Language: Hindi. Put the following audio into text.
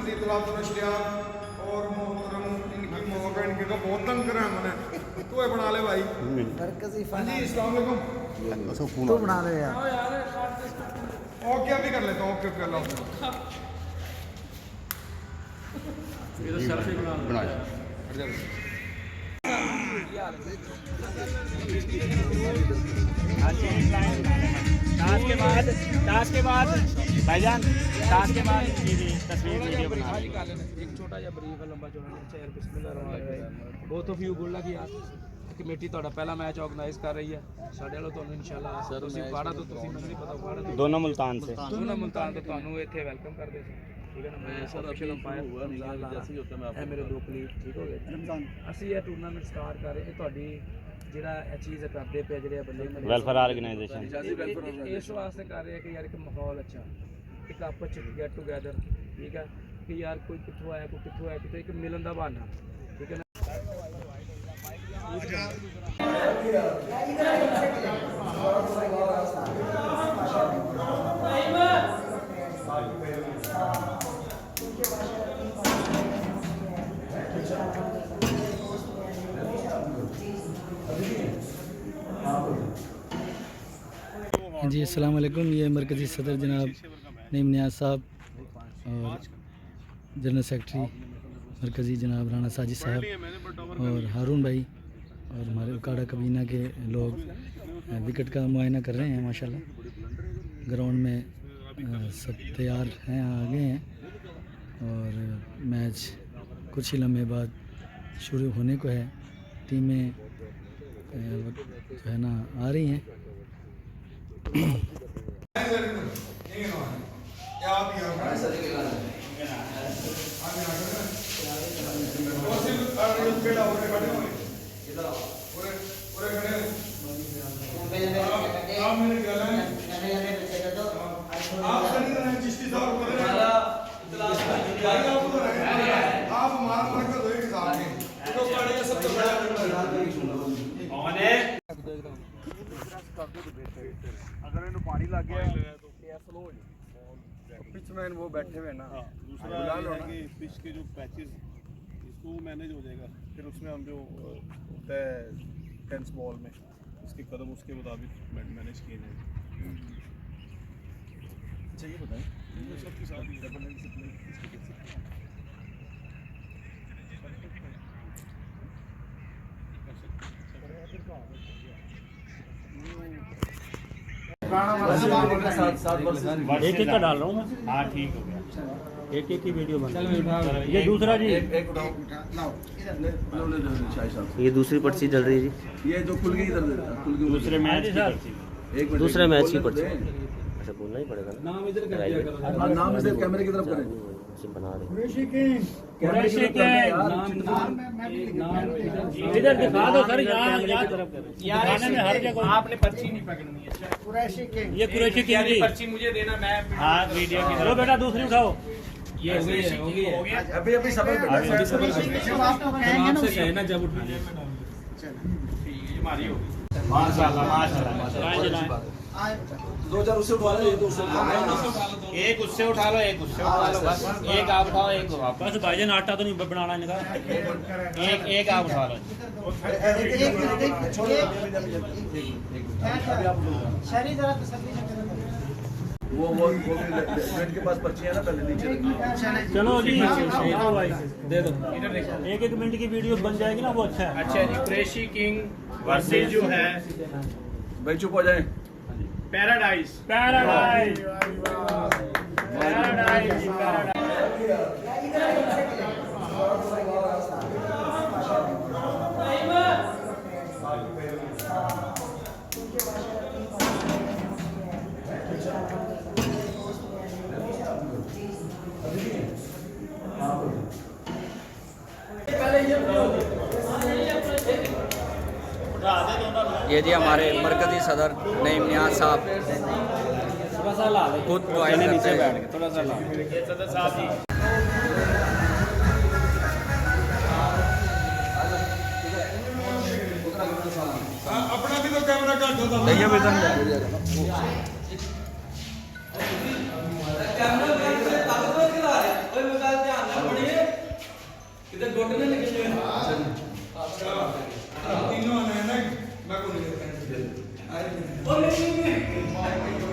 मरकजी इत्तलात व नशरियात और मोहतरम इनकी मौका इनके को बहुत तंग करा है मैंने, तो ये बना ले भाई मरकजी हाँ जी। अस्सलाम वालेकुम। तो बना ले यार। ओके अभी कर लेता हूँ। ओके ओके अल्लाह टास्क के बाद भाईजान, टास्क के बाद तस्वीर वीडियो बना एक छोटा या ब्रीफ लंबा चौड़ा यार बिस्मिल्लाह both of you good luck यार। कमेटी ਤੁਹਾਡਾ ਪਹਿਲਾ ਮੈਚ ਆਰਗੇਨਾਈਜ਼ ਕਰ ਰਹੀ ਹੈ ਸਾਡੇ ਵੱਲੋਂ ਤੁਹਾਨੂੰ ਇਨਸ਼ਾਅੱਲਾ ਤੁਸੀਂ ਬਾੜਾ ਤੋਂ ਤੁਸੀਂ ਮੈਨੂੰ ਨਹੀਂ ਪਤਾ ਬਾੜਾ ਤੋਂ दोनों मुल्तान से ਦੋਨੋਂ ਮੁਲਤਾਨ ਤੋਂ ਤੁਹਾਨੂੰ ਇੱਥੇ ਵੈਲਕਮ ਕਰਦੇ ਸੀ ਠੀਕ ਹੈ ਨਾ। ਮੈਂ ਸਰ ਅਫੀਸ਼ੀਅਲ ਅੰਪਾਇਰ ਜੈਸੇ ਹੋਤਾ ਮੈਂ ਇਹ ਮੇਰੇ ਦੋ ਕਲੀਗ ਠੀਕ ਹੋ ਗਏ ਰਮਜ਼ਾਨ। ਅਸੀਂ ਇਹ ਟੂਰਨਾਮੈਂਟ ਸਟਾਰਟ ਕਰ ਰਹੇ ਇਹ ਤੁਹਾਡੀ ਜਿਹੜਾ ਇਹ ਚੀਜ਼ ਕਰਦੇ ਪਏ ਜਿਹੜੇ ਬੰਦੇ वेलफेयर ऑर्गेनाइजेशन ਇਸ ਵਾਸਤੇ ਕਰ ਰਹੇ ਕਿ ਯਾਰ ਇੱਕ ਮਾਹੌਲ ਅੱਛਾ ਇੱਕ ਆਪਸ ਚ ਗੈਟ ਟੂਗੇਦਰ ਠੀਕ ਹੈ ਕਿ ਯਾਰ ਕੋਈ ਕਿੱਥੋਂ ਆਇਆ ਕੋਈ ਕਿੱਥੋਂ ਆਇਆ ਕਿਤੇ ਇੱਕ ਮਿਲਣ ਦਾ ਬਹਾਨਾ ਠੀਕ ਹੈ ਨਾ। जी अस्सलाम वालेकुम। ये मरकज़ी सदर जनाब नईम नियाज़ साहब और जनरल सेक्रेटरी मरकज़ी जनाब राना साजिद साहब और हारून भाई और हमारे उकाड़ा कबीना के लोग विकेट का मुआयना कर रहे हैं। माशाल्लाह ग्राउंड में सब तैयार हैं, आ गए हैं और मैच कुछ ही लम्हे बाद शुरू होने को है। टीमें जो है ना आ रही हैं। अगर इन्हें पानी लग गया तो स्लो हो जाए। पिचमैन वो बैठे हुए ना दूसरा है कि पिच के जो पैचेस इसको मैनेज हो जाएगा, फिर उसमें हम जो होता है टेंस बॉल में उसके कदम उसके मुताबिक मैनेज किए जाएंगे। अच्छा ये बताएं सबके साथ एक एक का डाल रहा हूँ मैं। हाँ ठीक हो गया, एक एक की वीडियो बना। ये दूसरा जी ये दूसरी पर्ची चल रही है जी, ये जो खुल गई इधर दूसरे मैच की पर्ची। दूसरे मैच की पर्ची। अच्छा बोलना ही पड़ेगा ना, नाम इधर कैमरे की तरफ करें बना रहे इधर दिखा दो सर, यार हर जगह आपने पर्ची नहीं पकड़नी है ये कुरैशी की पर्ची मुझे देना मैं हाँ वीडियो की। चलो बेटा दूसरी उठाओ। ये हो गया अभी सबर ना जब उठाने हमारी होगी माशाल्लाह माशाल्लाह। दो चार उससे उठवा लो, ये तो उससे एक उससे उठा लो, एक उससे उठा लो, बस एक आप उठाओ एक आप। बस भाईजान आटा तो नहीं बनाना इनका, एक आप उठा लो। वो बेड के पास पर्ची है ना, पहले नीचे चलो जी दे दो, एक एक मिनट की वीडियो बन जाएगी ना, वो अच्छा है। अच्छा जी कुरैशी किंग वर्सेस जो है भाई चुप हो जाए। पैराडाइज पैराडाइज पैराडाइज ये जी हमारे मरकज़ी सदर नईम नियाज़ साहब थोड़ा सा ला खुद ज्वाइन नीचे करते बैठ हैं। के थोड़ा सा ला। ये सदर साहब जी अपना भी तो कैमरा काट दो कैमरा नहीं है